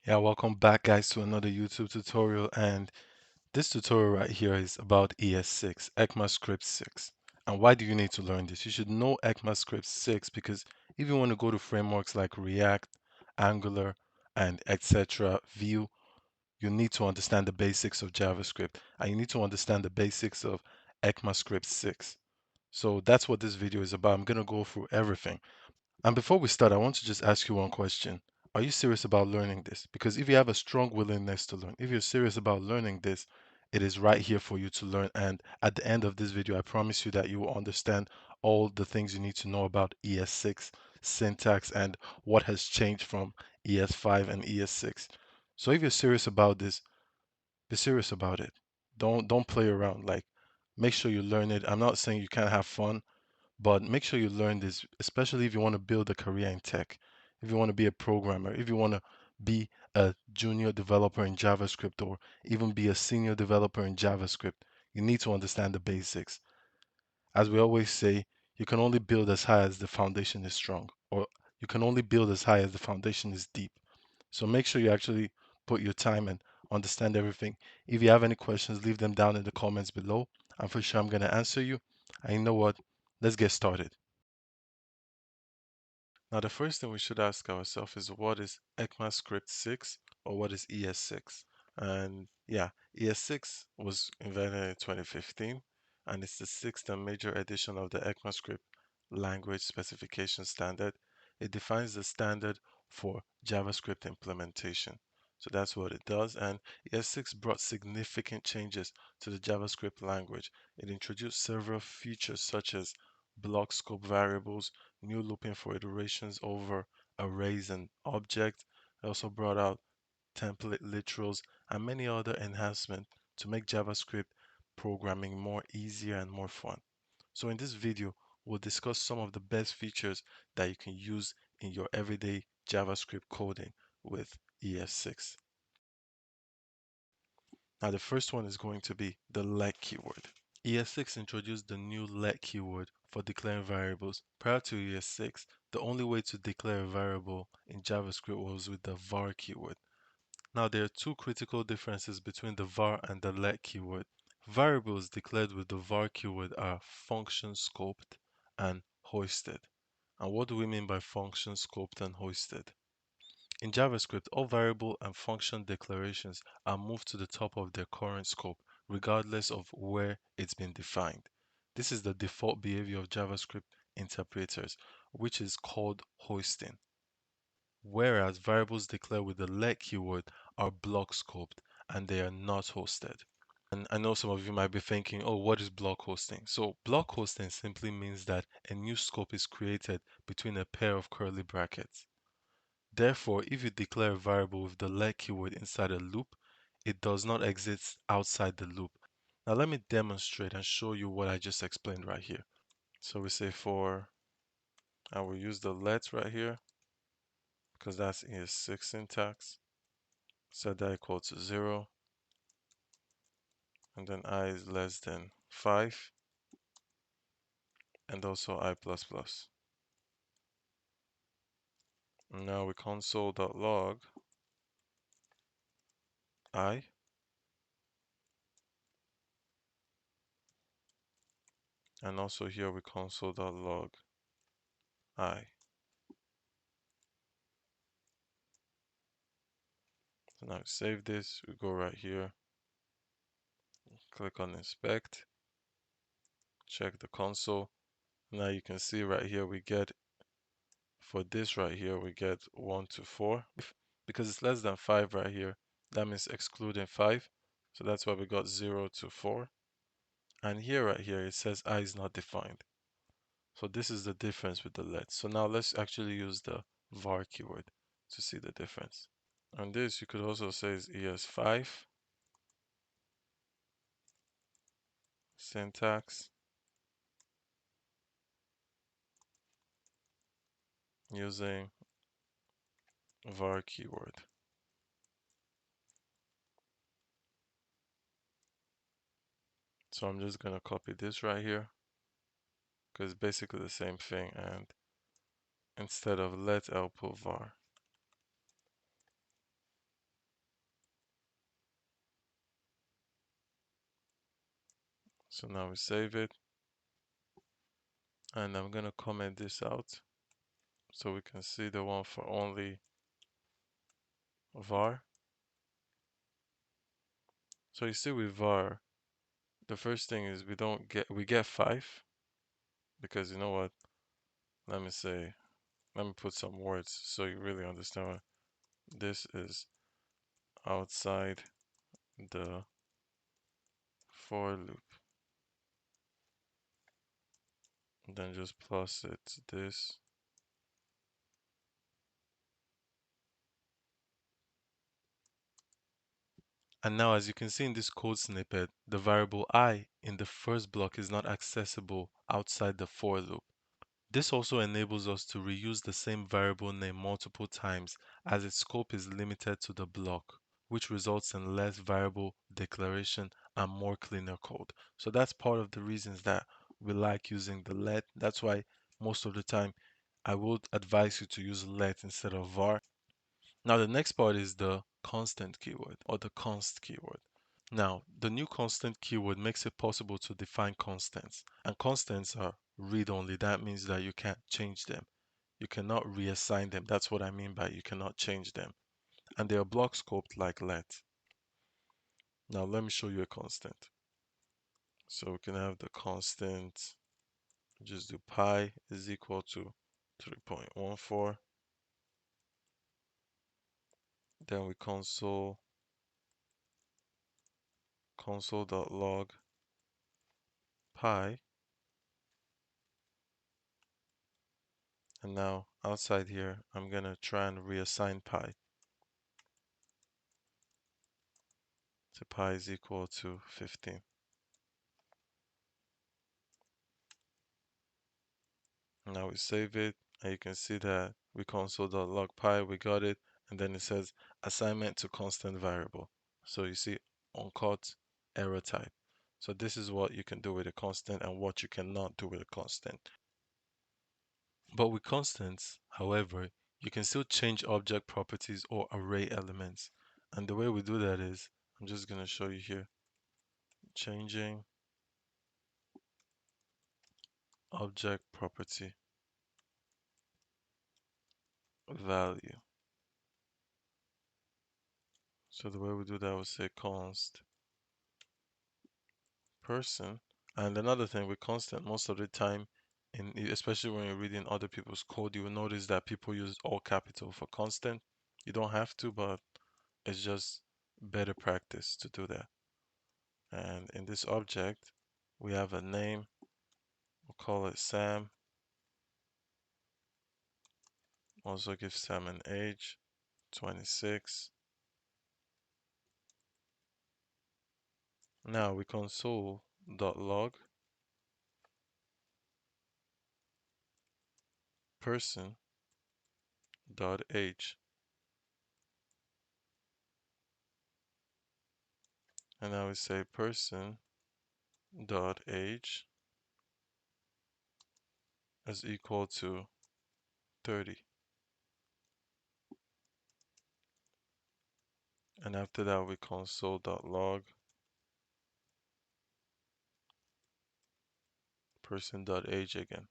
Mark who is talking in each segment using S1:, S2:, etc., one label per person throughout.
S1: Yeah, welcome back guys to another YouTube tutorial, and this tutorial right here is about ES6, ECMA Script 6. And why do you need to learn this? You should know ECMA Script 6 because if you want to go to frameworks like React, Angular, and etc. Vue, you need to understand the basics of JavaScript and you need to understand the basics of ECMA Script 6. So that's what this video is about. I'm going to go through everything. And before we start, I want to just ask you one question. Are you serious about learning this? Because if you have a strong willingness to learn, if you're serious about learning this, it is right here for you to learn. And at the end of this video, I promise you that you will understand all the things you need to know about ES6 syntax and what has changed from ES5 and ES6. So if you're serious about this, be serious about it. Don't play around. Like, make sure you learn it. I'm not saying you can't have fun, but make sure you learn this, especially if you want to build a career in tech, if you want to be a programmer, if you want to be a junior developer in JavaScript, or even be a senior developer in JavaScript. You need to understand the basics. As we always say, you can only build as high as the foundation is strong, or you can only build as high as the foundation is deep. So make sure you actually put your time and understand everything. If you have any questions, leave them down in the comments below. I'm for sure I'm going to answer you. And you know what? Let's get started. Now, the first thing we should ask ourselves is what is ECMA Script 6 or what is ES6? And yeah, ES6 was invented in 2015 and it's the sixth and major edition of the ECMA Script language specification standard. It defines the standard for JavaScript implementation. So that's what it does. And ES6 brought significant changes to the JavaScript language. It introduced several features such as block scope variables, new looping for iterations over arrays and objects. It also brought out template literals and many other enhancements to make JavaScript programming more easier and more fun. So in this video, we'll discuss some of the best features that you can use in your everyday JavaScript coding with ES6. Now the first one is going to be the let keyword. ES6 introduced the new let keyword for declaring variables. Prior to ES6, the only way to declare a variable in JavaScript was with the var keyword. Now there are two critical differences between the var and the let keyword. Variables declared with the var keyword are function scoped and hoisted. And what do we mean by function scoped and hoisted? In JavaScript, all variable and function declarations are moved to the top of their current scope, regardless of where it's been defined. This is the default behavior of JavaScript interpreters, which is called hoisting. Whereas variables declared with the let keyword are block scoped and they are not hosted. And I know some of you might be thinking, oh, what is block hosting? So block hosting simply means that a new scope is created between a pair of curly brackets. Therefore, if you declare a variable with the let keyword inside a loop, it does not exist outside the loop. Now let me demonstrate and show you what I just explained right here. So we say for, I will use the let right here because that's ES6 syntax. Set that equal to 0, and then I is less than 5, and also I++. And now we console.log I, and also here we console.log I. So now save this, we go right here, click on inspect, check the console. Now you can see right here we get, for this right here, we get 1 to 4. Because it's less than 5 right here, that means excluding 5. So that's why we got 0 to 4. And here right here, it says I is not defined. So this is the difference with the let. So now let's actually use the var keyword to see the difference. And this you could also say is ES5 syntax using var keyword. So I'm just gonna copy this right here because it's basically the same thing, and instead of let I'll put var. So now we save it, and I'm gonna comment this out so we can see the one for only var. So you see with var, the first thing is we get 5 because you know what? Let me say, let me put some words so you really understand what this is outside the for loop. Then just plus it to this. And now as you can see in this code snippet, the variable I in the first block is not accessible outside the for loop. This also enables us to reuse the same variable name multiple times as its scope is limited to the block, which results in less variable declaration and more cleaner code. So that's part of the reasons that we like using the let. That's why most of the time I would advise you to use let instead of var. Now the next part is the constant keyword or the const keyword. Now, the new constant keyword makes it possible to define constants, and constants are read-only. That means that you can't change them. You cannot reassign them. That's what I mean by you cannot change them. And they are block scoped like let. Now, let me show you a constant. So we can have the constant, just do pi is equal to 3.14. Then we console.log pi. And now outside here, I'm gonna try and reassign pi. So pi is equal to 15. Now we save it, and you can see that we console.log pi, we got it, and then it says assignment to constant variable. So you see uncut error type. So this is what you can do with a constant and what you cannot do with a constant. But with constants, however, you can still change object properties or array elements. And the way we do that is, I'm just going to show you here, changing object property value. So the way we do that, we say const person. And another thing with constant, most of the time, especially when you're reading other people's code, you will notice that people use all capital for constant. You don't have to, but it's just better practice to do that. And in this object, we have a name. We'll call it Sam. Also give Sam an age, 26. Now we console.log person.age. And now we say person.age is equal to 30. And after that, we console.log person.age again.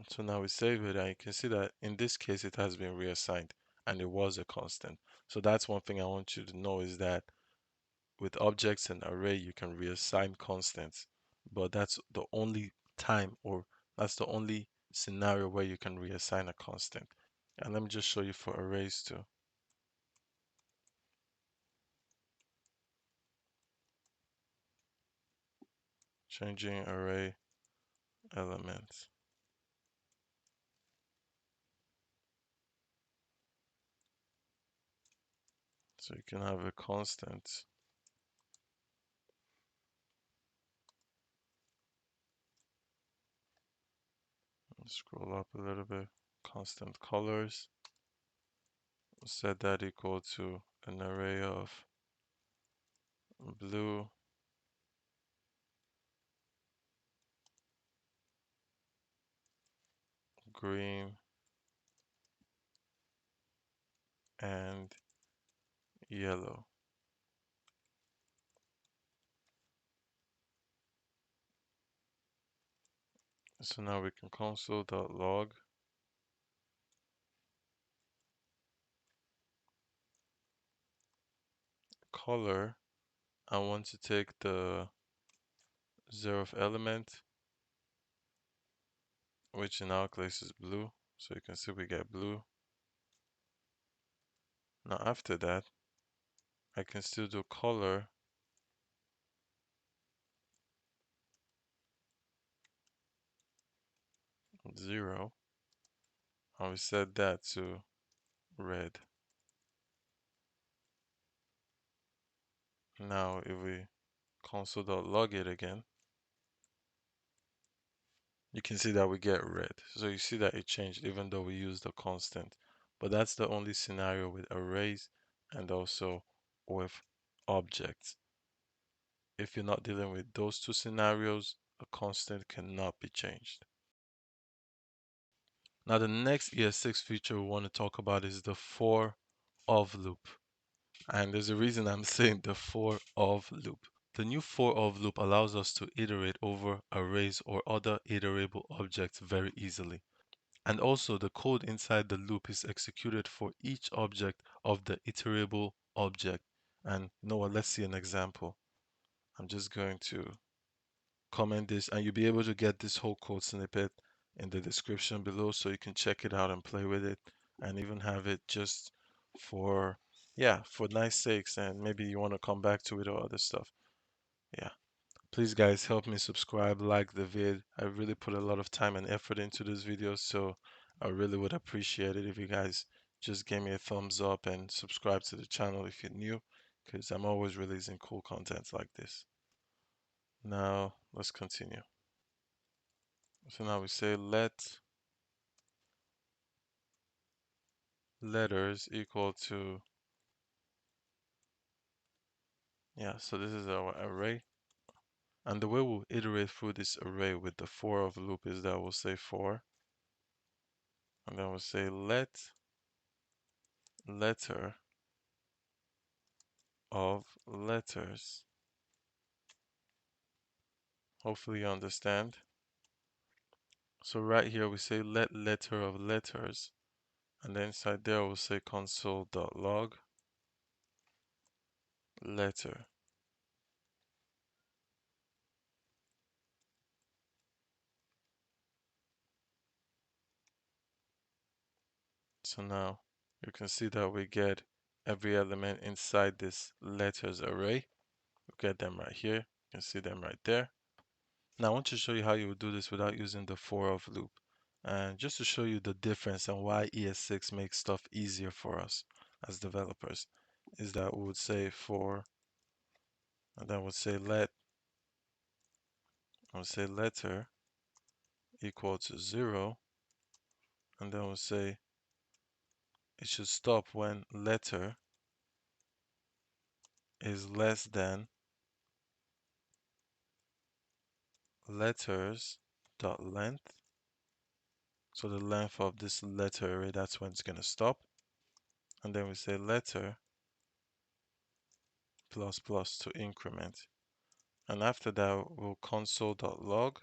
S1: So now we save it, and you can see that in this case, it has been reassigned and it was a constant. So that's one thing I want you to know is that with objects and array, you can reassign constants, but that's the only time or that's the only scenario where you can reassign a constant. And let me just show you for arrays too. Changing array elements. So you can have a constant. Scroll up a little bit. Constant colors. Set that equal to an array of blue, green, and yellow. So now we can console.log color. I want to take the 0th element, which in our case is blue. So you can see we get blue. Now after that, I can still do color 0. And we set that to red. Now if we console.log it again, you can see that we get red. So you see that it changed even though we used a constant. But that's the only scenario with arrays and also with objects. If you're not dealing with those two scenarios, a constant cannot be changed. Now the next ES6 feature we want to talk about is the for of loop. And there's a reason I'm saying the for of loop. The new for of loop allows us to iterate over arrays or other iterable objects very easily. And also the code inside the loop is executed for each object of the iterable object. And you know what, let's see an example. I'm just going to comment this and you'll be able to get this whole code snippet in the description below so you can check it out and play with it and even have it just for, yeah, for nice sakes, and maybe you want to come back to it or other stuff. Yeah, please guys help me subscribe, like the vid. I really put a lot of time and effort into this video, so I really would appreciate it if you guys just gave me a thumbs up and subscribe to the channel if you're new, because I'm always releasing cool content like this. Now let's continue. So now we say let letters equal to, yeah, so this is our array. And the way we'll iterate through this array with the for of loop is that we'll say for, and then we'll say let letter of letters. Hopefully you understand. So right here we say let letter of letters, and then inside there we'll say console.log letter. So now you can see that we get every element inside this letters array. We get them right here. You can see them right there. Now I want to show you how you would do this without using the for of loop. And just to show you the difference and why ES6 makes stuff easier for us as developers, is that we would say for, and then we'll say let, we'll say letter equal to 0, and then we'll say it should stop when letter is less than letters dot length. So the length of this letter array, that's when it's going to stop. And then we say letter plus plus to increment. And after that, we'll console.log.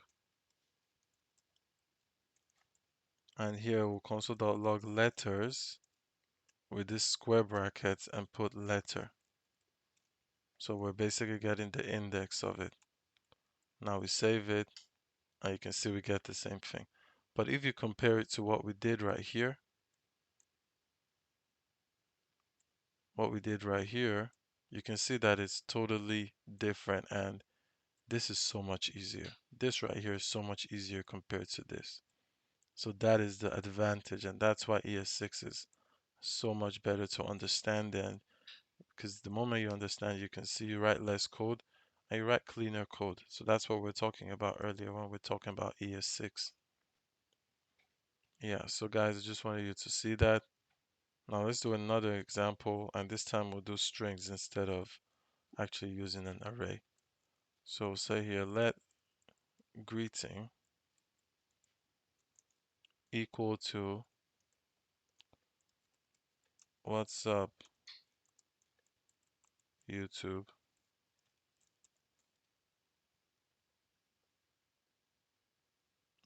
S1: And here we'll console.log letters with this square brackets and put letter. So we're basically getting the index of it. Now we save it, and you can see we get the same thing. But if you compare it to what we did right here, you can see that it's totally different, and this is so much easier. This right here is so much easier compared to this. So that is the advantage, and that's why ES6 is so much better to understand, and because the moment you understand, you can see you write less code and you write cleaner code. So that's what we're talking about earlier when we're talking about ES6. Yeah, so guys, I just wanted you to see that. Now let's do another example, and this time we'll do strings instead of actually using an array. So we'll say here, let greeting equal to What's up, YouTube?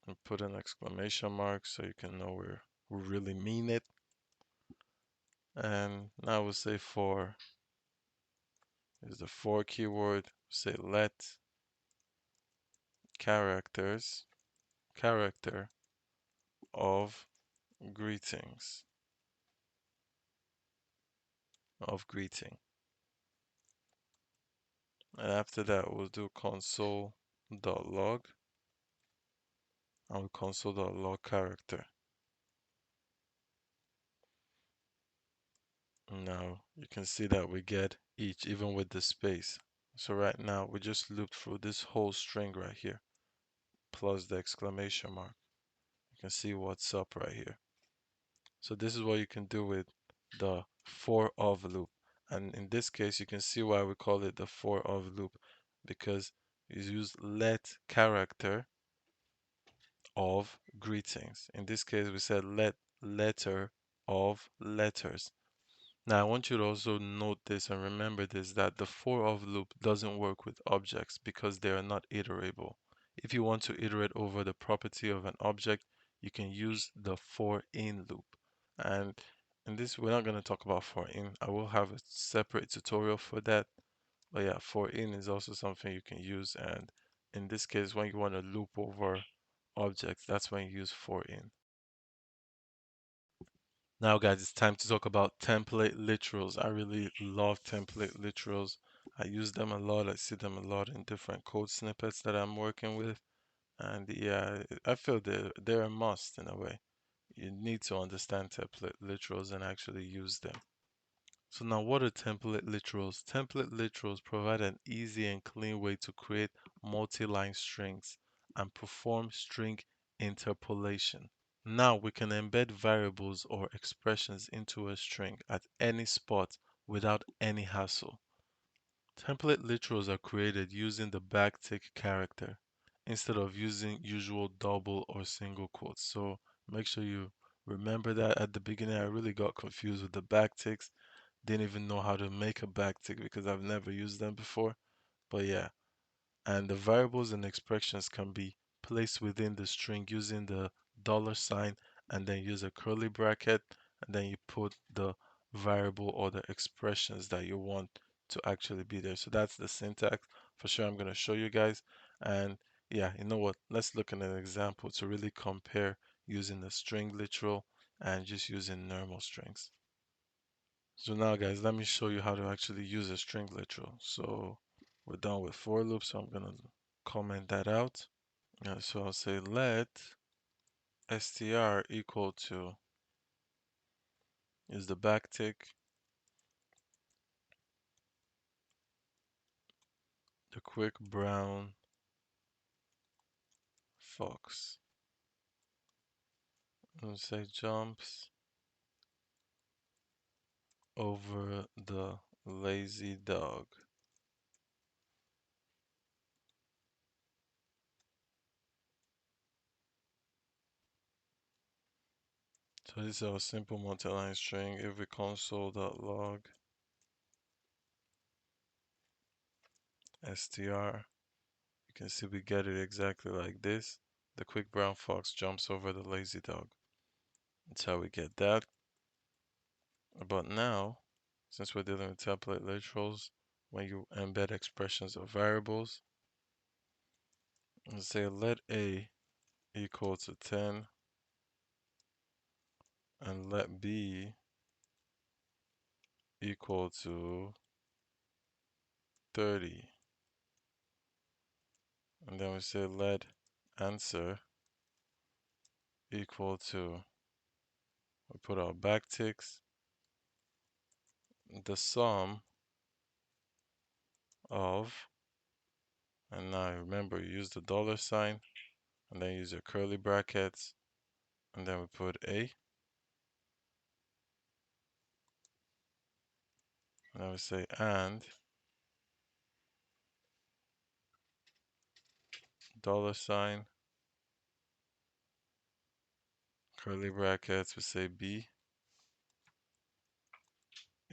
S1: And put an exclamation mark so you can know we really mean it. And now we'll say for is the for keyword. Say let character of greetings of greeting. And after that, we'll do console.log and we'll console.log character. Now you can see that we get each, even with the space. So right now we just looped through this whole string right here, plus the exclamation mark. You can see what's up right here. So this is what you can do with the for of loop. And in this case, you can see why we call it the for of loop, because you use let character of greetings. In this case, we said let letter of letters. Now, I want you to also note this and remember this, that the for of loop doesn't work with objects because they are not iterable. If you want to iterate over the property of an object, you can use the for in loop. And in this, we're not going to talk about for in. I will have a separate tutorial for that. But yeah, for in is also something you can use. And in this case, when you want to loop over objects, that's when you use for in. Now, guys, it's time to talk about template literals. I really love template literals. I use them a lot. I see them a lot in different code snippets that I'm working with. And yeah, I feel they're a must in a way. You need to understand template literals and actually use them. So now what are template literals? Template literals provide an easy and clean way to create multi-line strings and perform string interpolation. Now we can embed variables or expressions into a string at any spot without any hassle. Template literals are created using the backtick character instead of using usual double or single quotes. So make sure you remember that. At the beginning, I really got confused with the backticks. Didn't even know how to make a backtick because I've never used them before. But yeah, and the variables and expressions can be placed within the string using the dollar sign and then use a curly bracket and then you put the variable or the expressions that you want to actually be there. So that's the syntax. For sure, I'm going to show you guys. And yeah, you know what? Let's look at an example to really compare using the string literal and just using normal strings. So now guys, let me show you how to actually use a string literal. So we're done with for loop, so I'm gonna comment that out. Yeah, so I'll say let str equal to is the backtick, the quick brown fox. And say jumps over the lazy dog. So this is our simple multi-line string. If we console.log str, you can see we get it exactly like this. The quick brown fox jumps over the lazy dog. That's how we get that. But now, since we're dealing with template literals, when you embed expressions of variables, let's say let a equal to 10 and let b equal to 30. And then we say let answer equal to, we put our backticks, the sum of, and now remember you use the dollar sign and then use your curly brackets and then we put a, and then we say and dollar sign, curly brackets, we say b,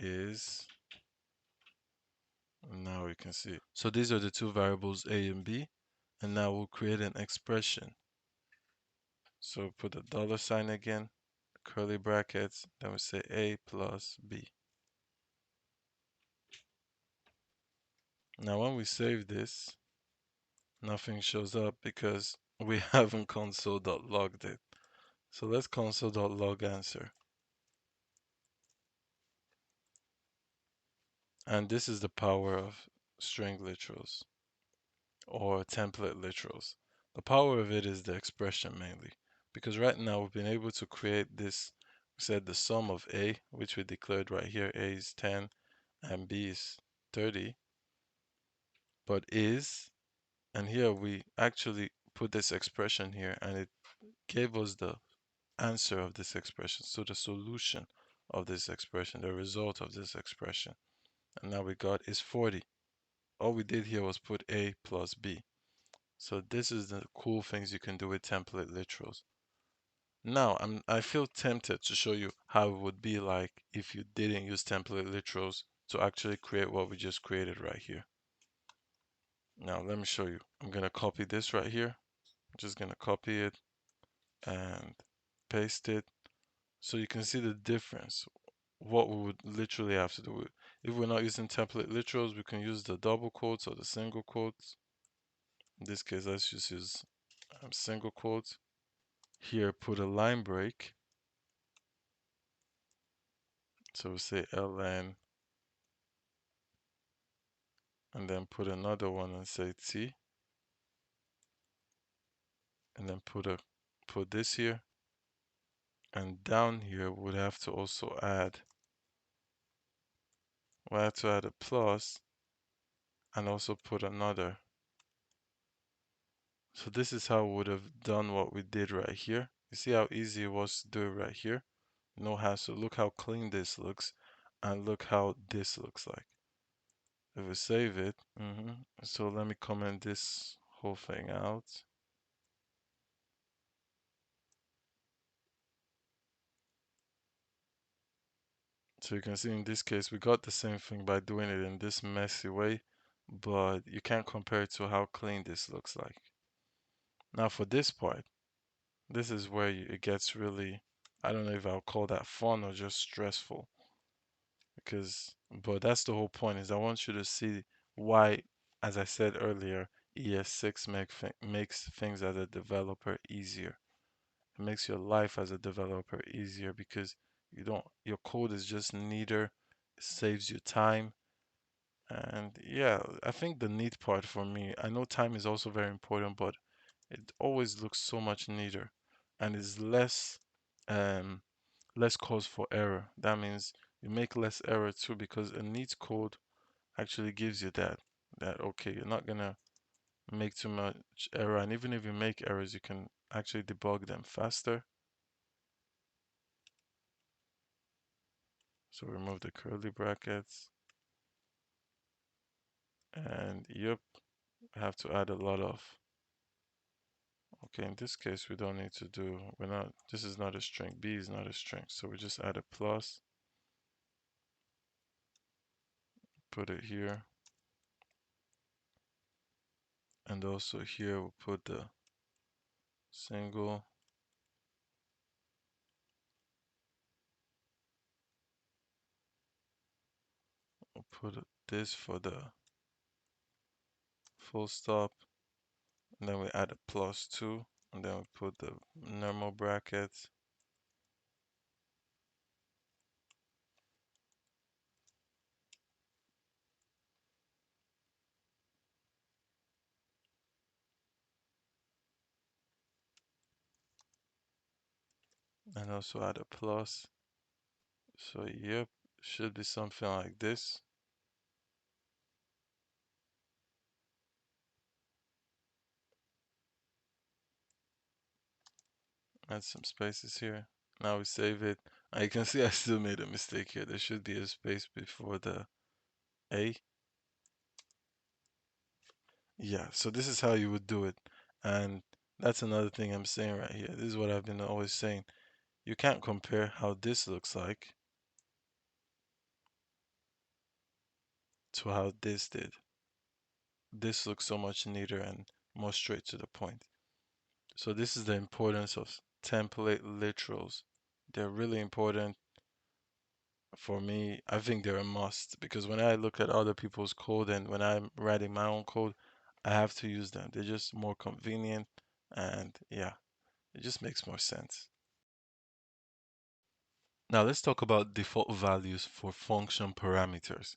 S1: is, and now we can see. So these are the two variables A and B, and now we'll create an expression. So put a dollar sign again, curly brackets, then we say A plus B. Now when we save this, nothing shows up because we haven't console.logged it. So let's console.log answer. And this is the power of string literals or template literals. The power of it is the expression mainly. Because right now we've been able to create this, we said the sum of A, which we declared right here, A is 10 and B is 30, but is, and here we actually put this expression here and it gave us the answer of this expression. So the solution of this expression, the result of this expression. And now we got is 40. All we did here was put A plus B. So this is the cool things you can do with template literals. Now I feel tempted to show you how it would be like if you didn't use template literals to actually create what we just created right here. Now let me show you. I'm gonna copy this right here. I'm just gonna copy it and paste it so you can see the difference. What we would literally have to do. If we're not using template literals, we can use the double quotes or the single quotes. In this case, let's just use single quotes. Here, put a line break. So we say ln, and then put another one and say t, and then put this here, and down here would have to also add. We'll have to add a plus, and also put another. So this is how we would have done what we did right here. You see how easy it was to do it right here? No hassle. Look how clean this looks, and look how this looks like. If we save it, so let me comment this whole thing out. So you can see in this case, we got the same thing by doing it in this messy way, but you can't compare it to how clean this looks like. Now for this part, this is where it gets really, I don't know if I'll call that fun or just stressful. But that's the whole point is I want you to see why, as I said earlier, ES6 makes things as a developer easier. It makes your life as a developer easier because your code is just neater, it saves you time. And yeah, I think the neat part for me, I know time is also very important, but it always looks so much neater and is um less cause for error. That means you make less error too because a neat code actually gives you that okay, you're not gonna make too much error, and even if you make errors, you can actually debug them faster. So remove the curly brackets, and yep, I have to add a lot of. Okay, in this case, we don't need to do. We're not. This is not a string. B is not a string, so we just add a plus. Put it here, and also here we'll put the single. We'll put this for the full stop, and then we add a plus 2, and then we put the normal brackets, and also add a plus. So yep, should be something like this. Add some spaces here. Now we save it. And you can see I still made a mistake here. There should be a space before the A. Yeah, so this is how you would do it. And that's another thing I'm saying right here. This is what I've been always saying. You can't compare how this looks like to how this did. This looks so much neater and more straight to the point. So this is the importance of template literals. They're really important for me. I think they're a must because when I look at other people's code and when I'm writing my own code, I have to use them. They're just more convenient and yeah, it just makes more sense. Now let's talk about default values for function parameters.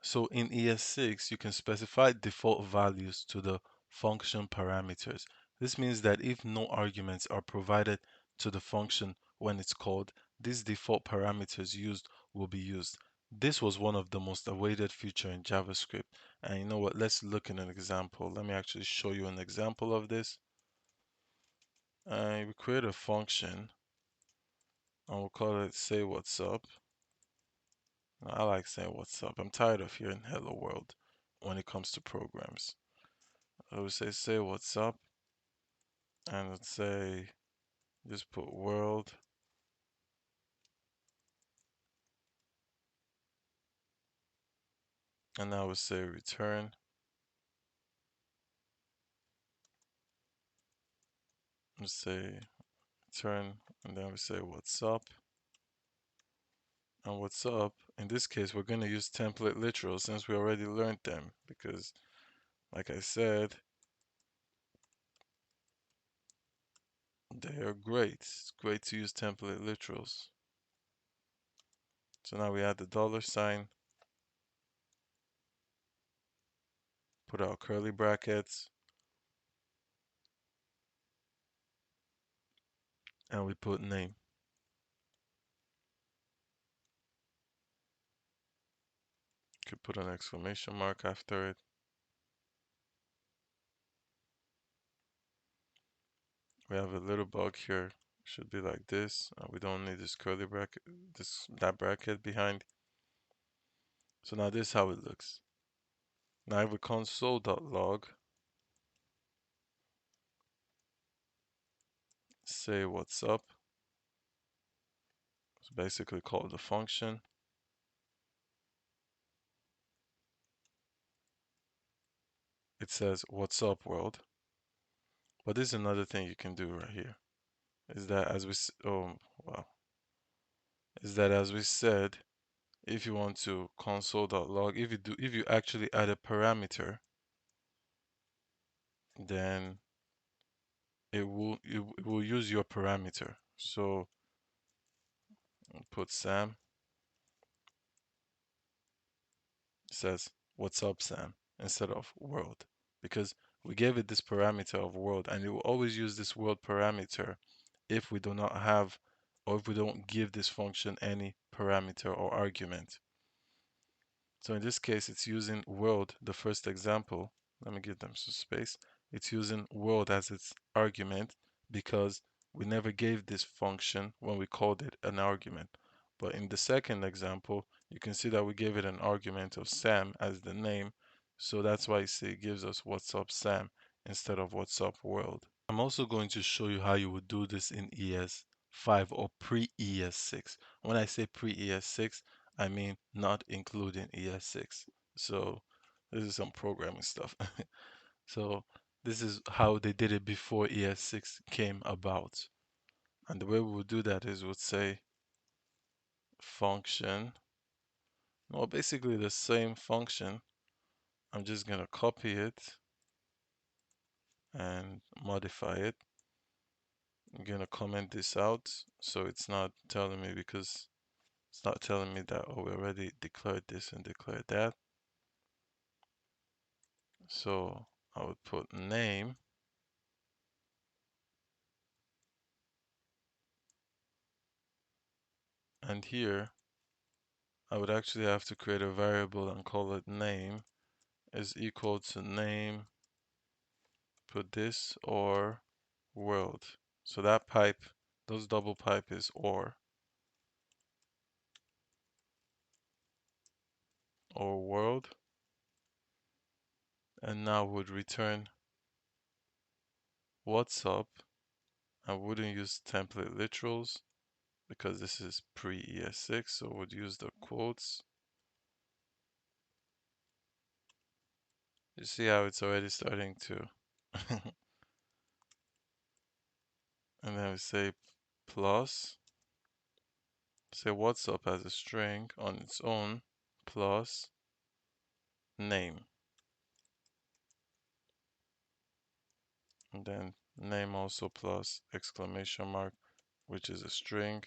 S1: So in ES6, you can specify default values to the function parameters. This means that if no arguments are provided to the function when it's called, these default parameters used will be used. This was one of the most awaited feature in JavaScript. And you know what? Let's look at an example. Let me actually show you an example of this. We create a function and we'll call it say what's up. I like saying what's up. I'm tired of hearing hello world when it comes to programs. I would say what's up, and let's say just put world, and I would say return. Let's say return, and then we say what's up. And what's up, in this case, we're going to use template literal since we already learned them because, like I said, they are great. It's great to use template literals. So now we add the dollar sign, put our curly brackets, and we put name. Could put an exclamation mark after it. We have a little bug here. Should be like this. We don't need this curly bracket, that bracket behind. So now this is how it looks. Now if we console.log, say what's up. It's basically called the function. It says what's up world. But this is another thing you can do right here. Is that as we oh wow. Is that as we said, if you want to console.log, if you actually add a parameter, then it will use your parameter. So put Sam, says what's up Sam instead of world because we gave it this parameter of world and it will always use this world parameter if we do not have or if we don't give this function any parameter or argument. So in this case, it's using world, the first example. Let me give them some space. It's using world as its argument because we never gave this function when we called it an argument. But in the second example, you can see that we gave it an argument of Sam as the name. So that's why you see it gives us what's up Sam instead of what's up world. I'm also going to show you how you would do this in ES5 or pre-ES6. When I say pre-ES6, I mean not including ES6. So this is some programming stuff. So this is how they did it before ES6 came about. And the way we would do that is we would say function, well, basically the same function. I'm just going to copy it and modify it. I'm going to comment this out so it's not telling me because it's not telling me that, oh, we already declared this and declared that. So I would put name. And here, I would actually have to create a variable and call it name is equal to name, put this or world. So that pipe, those double pipe is or world. And now would return what's up. I wouldn't use template literals because this is pre-ES6, so would use the quotes. You see how it's already starting to, and then we say plus, say what's up as a string on its own, plus name, and then name also plus exclamation mark, which is a string.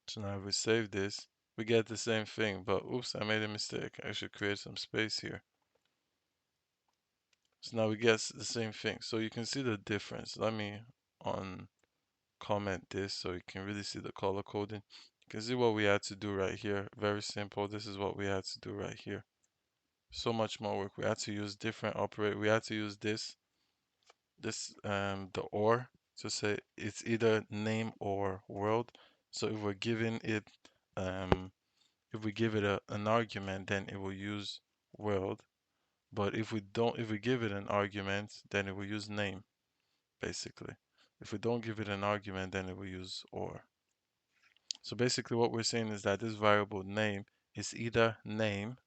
S1: So now if we save this, we get the same thing, but oops, I made a mistake. I should create some space here. So now we get the same thing. So you can see the difference. Let me comment this so you can really see the color coding. You can see what we had to do right here. Very simple. This is what we had to do right here. So much more work. We had to use different operator. We had to use the or to say it's either name or world. So if we're giving it if we give it an argument, then it will use world. But if we give it an argument, then it will use name, basically. If we don't give it an argument, then it will use or. So basically what we're saying is that this variable name is either name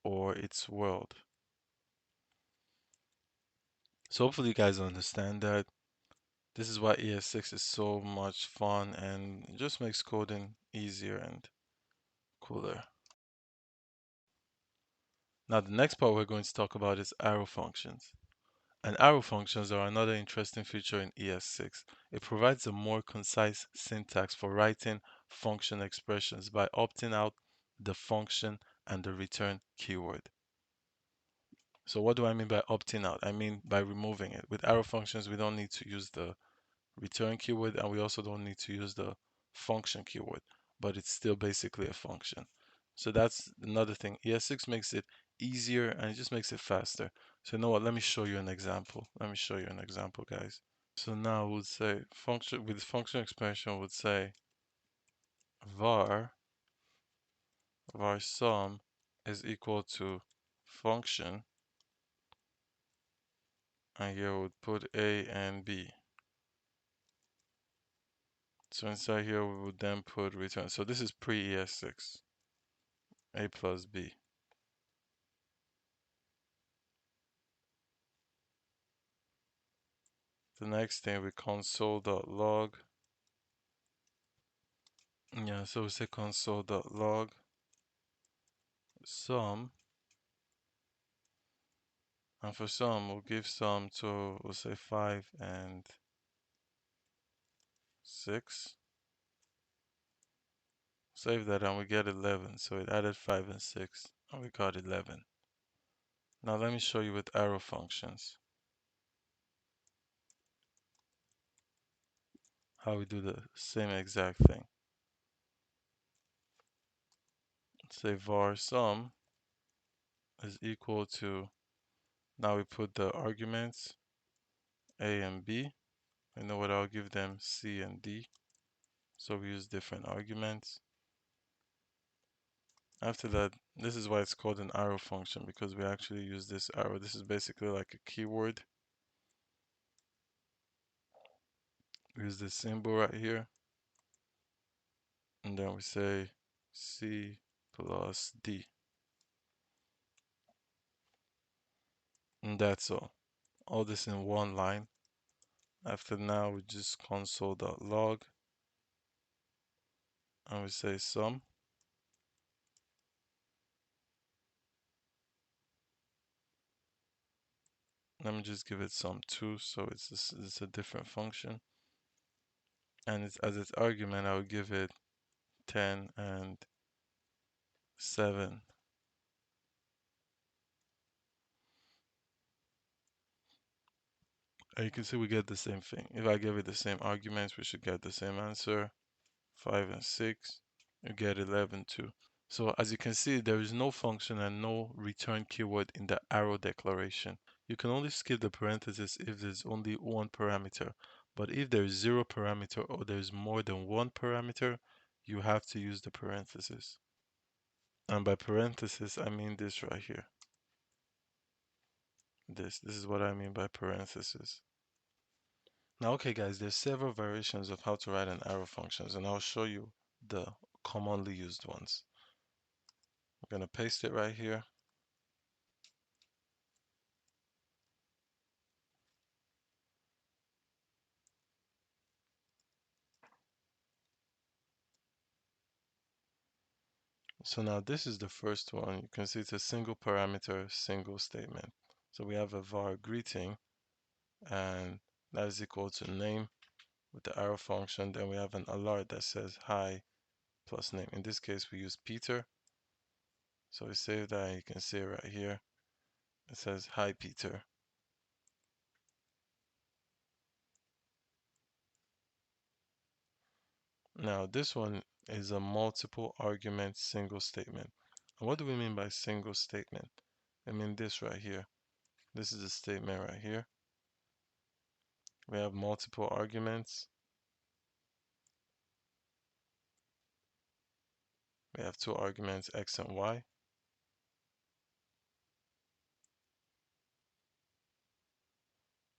S1: or it's world. So hopefully you guys understand that. This is why ES6 is so much fun and it just makes coding easier and cooler. Now the next part we're going to talk about is arrow functions. And arrow functions are another interesting feature in ES6. It provides a more concise syntax for writing function expressions by opting out the function and the return keyword. So what do I mean by opting out? I mean by removing it. With arrow functions, we don't need to use the return keyword and we also don't need to use the function keyword, but it's still basically a function. So that's another thing. ES6 makes it easier and it just makes it faster. So you know what? Let me show you an example. Let me show you an example, guys. So now we'll say function with function expression would say var sum is equal to function, and here we would put a and b. So inside here we would then put return. So this is pre-ES6, a plus b. The next thing we console.log. Yeah, so we say console.log sum, and for sum we'll give sum to, we'll say 5 and 6. Save that and we get 11. So it added 5 and 6 and we got 11. Now let me show you with arrow functions how we do the same exact thing. Say var sum is equal to, now we put the arguments a and b. You know what, I'll give them c and d. So we use different arguments. After that, this is why it's called an arrow function, because we actually use this arrow. This is basically like a keyword. We use this symbol right here. And then we say C plus D. And that's all. All this in one line. After now, we just console.log and we say sum. Let me just give it sum 2, so it's a different function. And it's, as its argument, I would give it 10 and 7. And you can see we get the same thing. If I give it the same arguments, we should get the same answer. 5 and 6, you get 11 too. So as you can see, there is no function and no return keyword in the arrow declaration. You can only skip the parentheses if there's only one parameter. But if there is 0 parameter or there is more than one parameter, you have to use the parentheses. And by parentheses, I mean this right here. This is what I mean by parentheses. Now, okay, guys, there's several variations of how to write an arrow functions, and I'll show you the commonly used ones. I'm going to paste it right here. So now this is the first one. You can see it's a single parameter, single statement. So we have a var greeting, and that is equal to name with the arrow function. Then we have an alert that says hi plus name. In this case, we use Peter. So we save that, and you can see it right here. It says hi Peter. Now this one is a multiple argument single statement. And what do we mean by single statement? I mean this right here. This is a statement right here. We have multiple arguments. We have two arguments, x and y.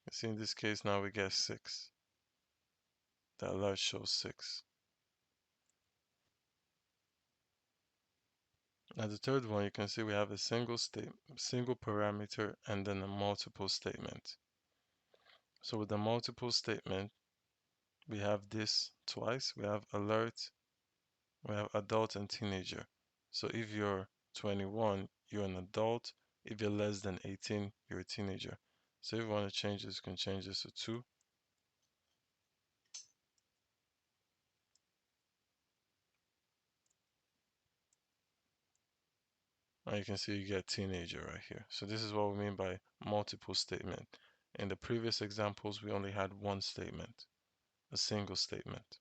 S1: You see in this case now we get 6. The alert shows 6. Now the third one, you can see we have a single parameter and then a multiple statement. So with the multiple statement, we have this twice. We have alert, we have adult and teenager. So if you're 21, you're an adult. If you're less than 18, you're a teenager. So if you want to change this, you can change this to 2. And you can see you get teenager right here. So this is what we mean by multiple statement. In the previous examples, we only had one statement, a single statement.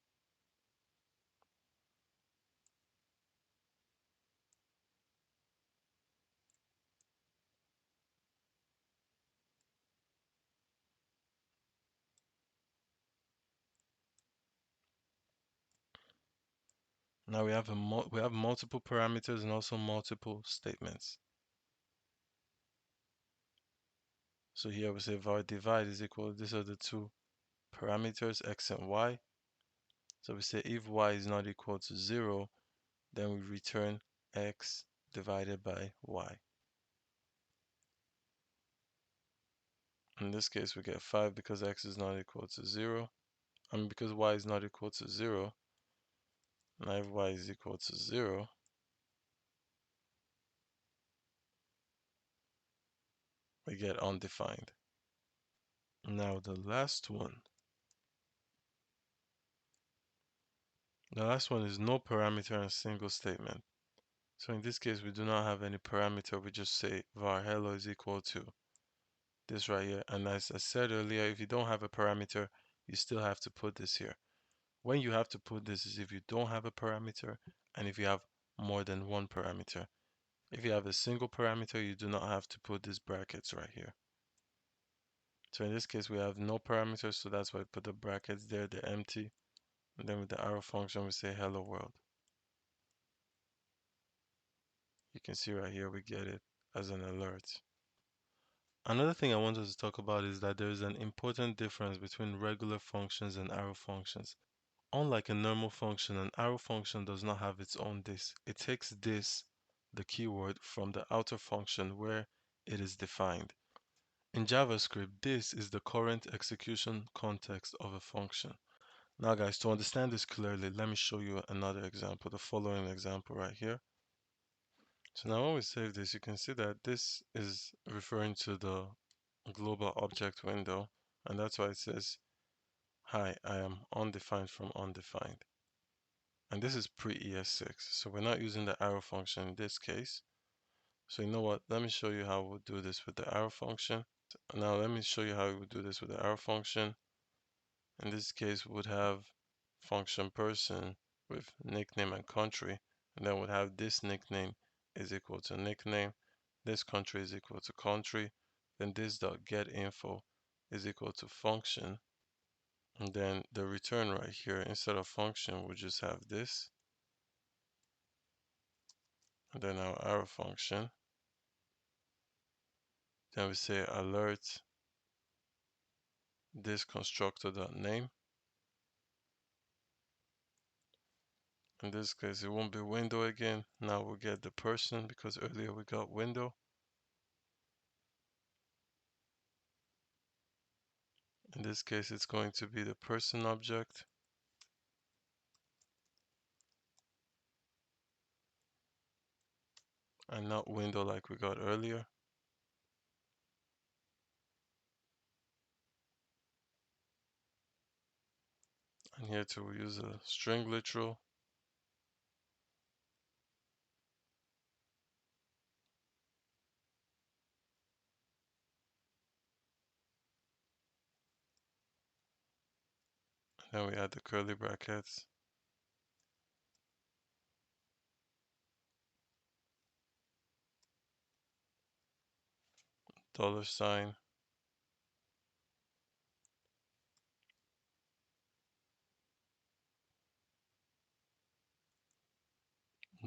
S1: Now we have multiple parameters and also multiple statements. So here we say var divide is equal, these are the two parameters, x and y. So we say if y is not equal to 0, then we return x divided by y. In this case, we get 5 because x is not equal to 0. I mean, because y is not equal to 0. Now if y is equal to 0, we get undefined. Now the last one. The last one is no parameter and single statement. So in this case, we do not have any parameter. We just say var hello is equal to this right here. And as I said earlier, if you don't have a parameter, you still have to put this here. When you have to put this is if you don't have a parameter and if you have more than one parameter. If you have a single parameter, you do not have to put these brackets right here. So in this case, we have no parameters, so that's why I put the brackets there, they're empty. And then with the arrow function, we say hello world. You can see right here, we get it as an alert. Another thing I wanted to talk about is that there is an important difference between regular functions and arrow functions. Unlike a normal function, an arrow function does not have its own this. It takes this, the keyword, from the outer function where it is defined. In JavaScript, this is the current execution context of a function. Now guys, to understand this clearly, let me show you another example, the following example right here. So now when we save this, you can see that this is referring to the global object window, and that's why it says, hi, I am undefined from undefined. And this is pre-ES6, so we're not using the arrow function in this case. So you know what, let me show you how we'll do this with the arrow function. Now let me show you how we would do this with the arrow function. In this case, we would have function person with nickname and country, and then we'd have this nickname is equal to nickname, this country is equal to country, then this dot get info is equal to function, and then the return right here, instead of function, we'll just have this, and then our arrow function. Then we say alert this constructor.name. In this case, it won't be window again. Now we'll get the person because earlier we got window. In this case, it's going to be the person object and not window like we got earlier. And here too, we use a string literal. And then we add the curly brackets. $sign.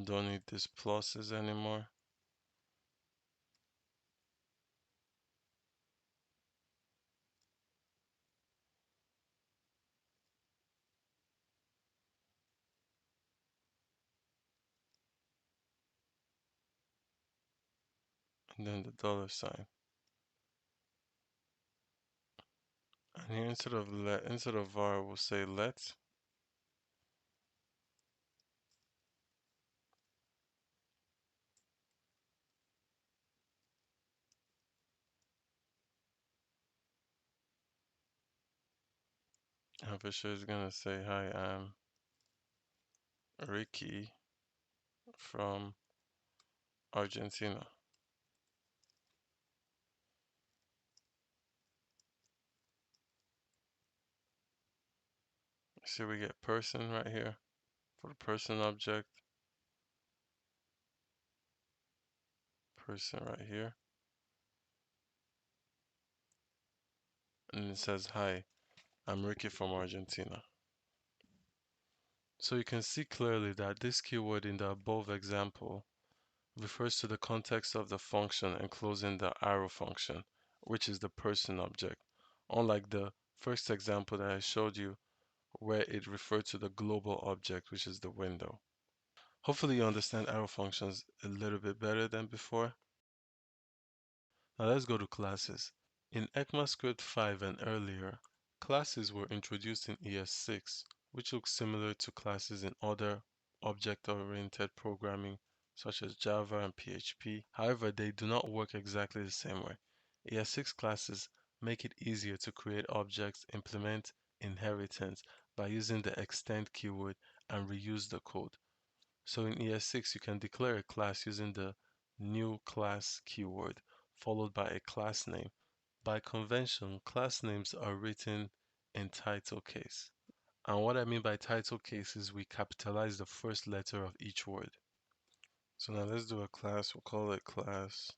S1: Don't need these pluses anymore. And then the $sign. And here instead of var, we'll say let. And for sure it's gonna say, hi, I'm Ricky from Argentina. See, we get person right here for the person object. Person right here. And it says, hi, I'm Ricky from Argentina. So you can see clearly that this keyword in the above example refers to the context of the function enclosing the arrow function, which is the person object, unlike the first example that I showed you where it referred to the global object, which is the window. Hopefully you understand arrow functions a little bit better than before. Now let's go to classes. In ECMA Script 5 and earlier, classes were introduced in ES6, which looks similar to classes in other object-oriented programming such as Java and PHP. However, they do not work exactly the same way. ES6 classes make it easier to create objects, implement inheritance by using the extend keyword and reuse the code. So in ES6, you can declare a class using the new class keyword followed by a class name. By convention, class names are written in title case. And what I mean by title case is we capitalize the first letter of each word. So now let's do a class. We'll call it class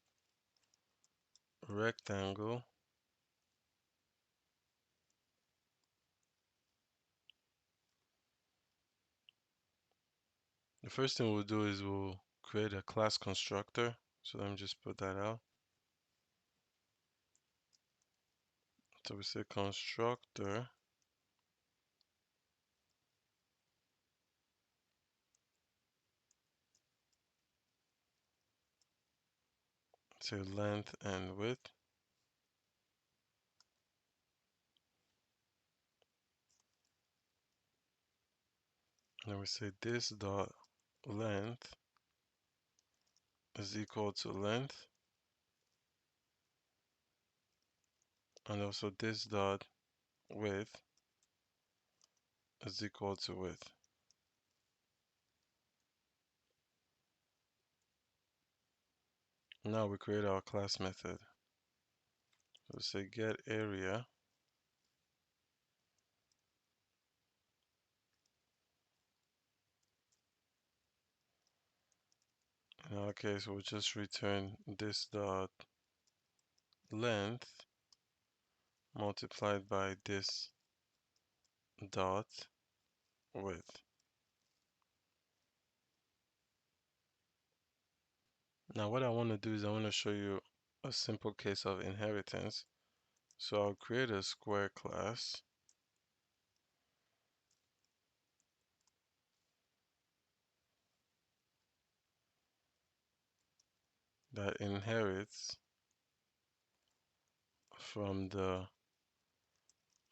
S1: rectangle. The first thing we'll do is we'll create a class constructor. So let me just put that out. So we say constructor say length and width. And then we say this dot length is equal to length, and also this dot width is equal to width. Now we create our class method. So say get area. In our case, we'll just return this dot length multiplied by this dot width. Now what I want to do is I want to show you a simple case of inheritance. So I'll create a square class that inherits from the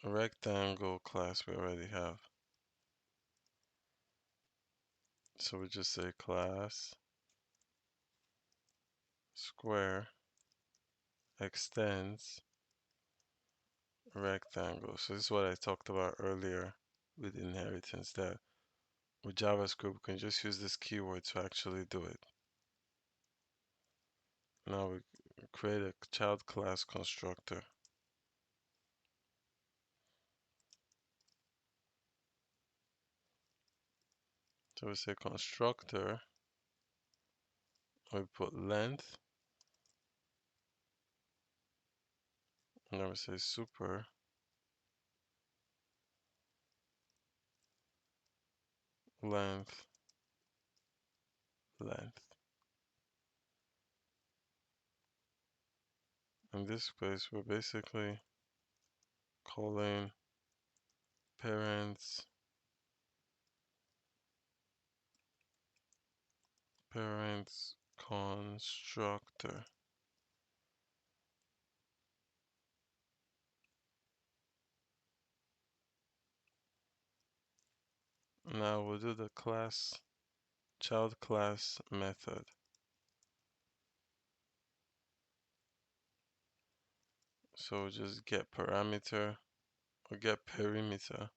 S1: rectangle class we already have. So we just say class square extends rectangle. So this is what I talked about earlier with inheritance, that with JavaScript we can just use this keyword to actually do it. Now we create a child class constructor. So we say constructor, we put length, and then we say super length length. In this case, we're basically calling parents constructor. Now we'll do the class child class method. So we'll just get parameter or get perimeter,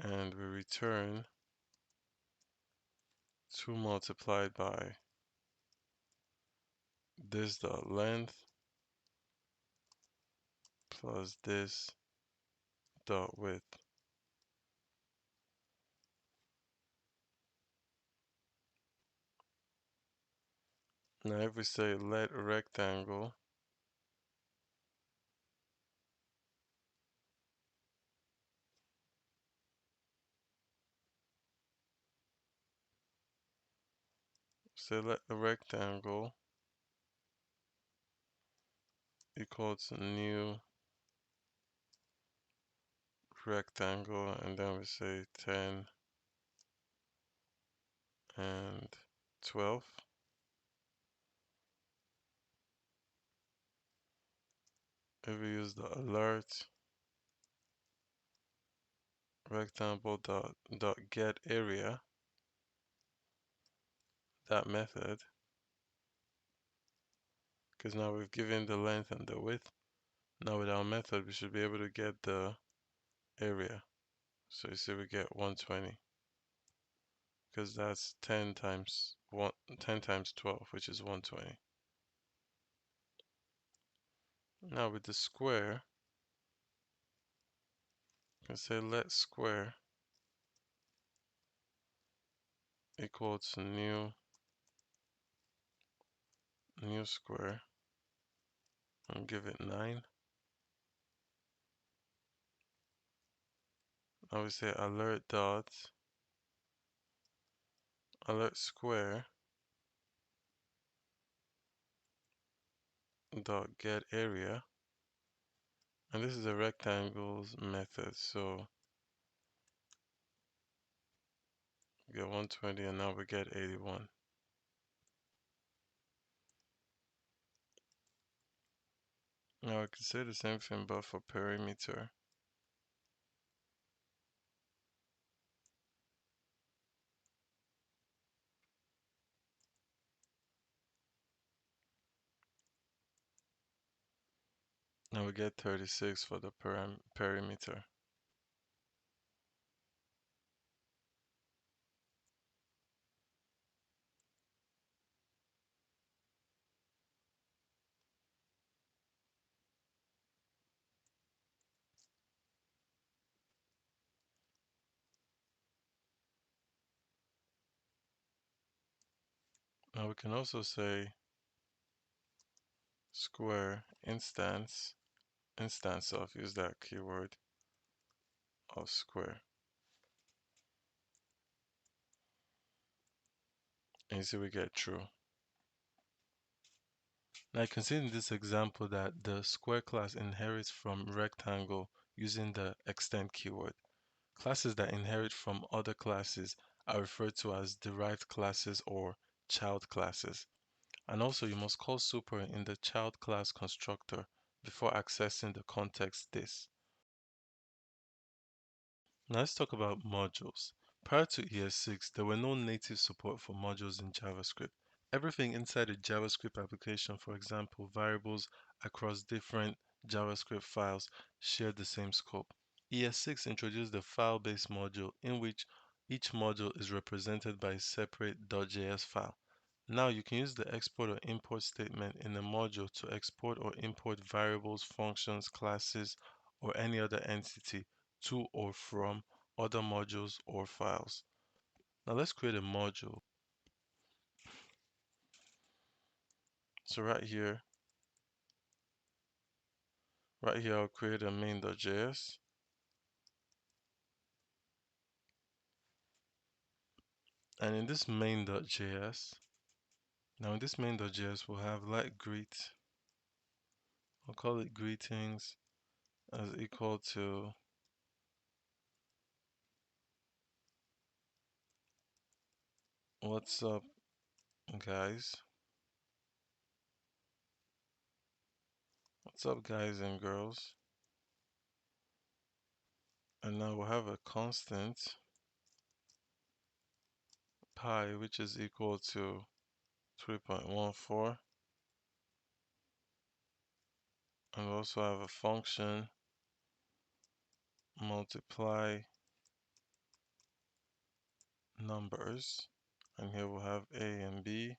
S1: and we return 2 multiplied by this dot length plus this dot width. Now if we say let rectangle select the rectangle equals new rectangle, and then we say 10 and 12. If we use the alert rectangle dot get area, that method, because now we've given the length and the width. Now with our method we should be able to get the area. So you see we get 120, because that's 10 times 12, which is 120. Now with the square, you can say let square equals new square and give it 9. Now we say alert square dot get area, and this is a rectangles method, so we get 120 and now we get 81. Now I could say the same thing but for perimeter. Now we get 36 for the perimeter. Now we can also say square instance of, use that keyword of square. And you see we get true. Now you can see in this example that the square class inherits from rectangle using the extend keyword. Classes that inherit from other classes are referred to as derived classes or child classes. And also you must call super in the child class constructor before accessing the context this. Now let's talk about modules. Prior to ES6, there were no native support for modules in JavaScript. Everything inside a JavaScript application, for example, variables across different JavaScript files, shared the same scope. ES6 introduced the file-based module in which each module is represented by a separate .js file. Now you can use the export or import statement in a module to export or import variables, functions, classes, or any other entity to or from other modules or files. Now let's create a module. So right here I'll create a main.js. And in this main.js, now in this main.js we'll have like greet. I'll call it greetings as equal to what's up guys. What's up guys and girls. And now we'll have a constant pi which is equal to 3.14, and we also have a function multiply numbers, and here we'll have a and b.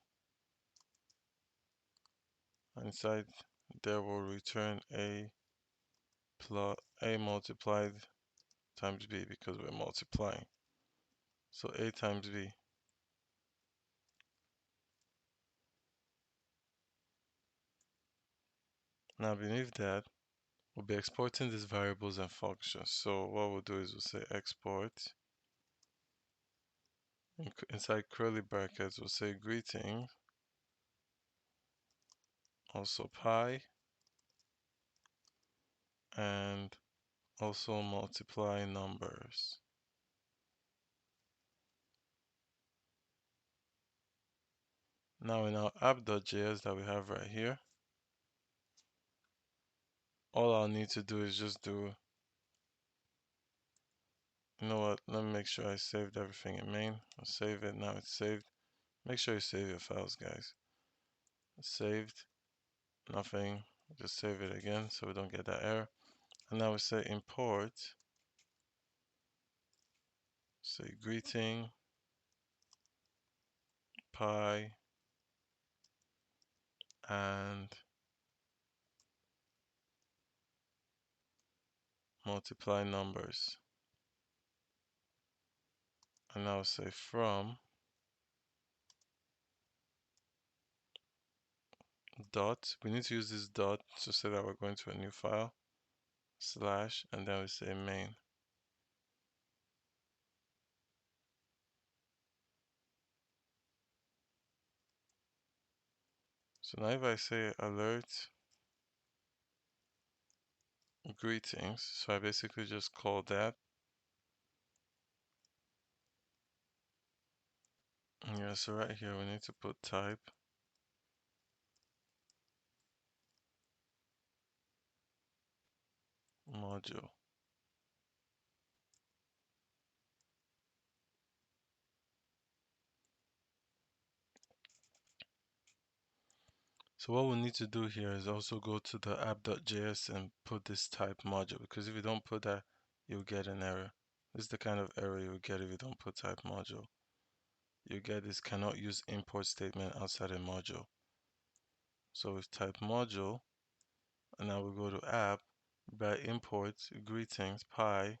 S1: Inside there we'll return a plus a multiplied times b because we're multiplying. So a times b. Now beneath that, we'll be exporting these variables and functions. So what we'll do is we'll say export. Inside curly brackets, we'll say greeting, also pi, and also multiply numbers. Now in our app.js that we have right here, all I'll need to do is just do, you know what, let me make sure I saved everything in main. I'll save it, now it's saved. Make sure you save your files, guys. Saved, nothing, just save it again so we don't get that error. And now we say import, say greeting, pi, and multiply numbers. And now say from dot, we need to use this dot to say that we're going to a new file, slash, and then we say main. So now if I say alert greetings, so I basically just call that. Yeah, so right here we need to put type module. So what we need to do here is also go to the app.js and put this type module, because if you don't put that, you'll get an error. This is the kind of error you'll get if you don't put type module. You get this cannot use import statement outside a module. So with type module, and now we go to app, by import greetings pi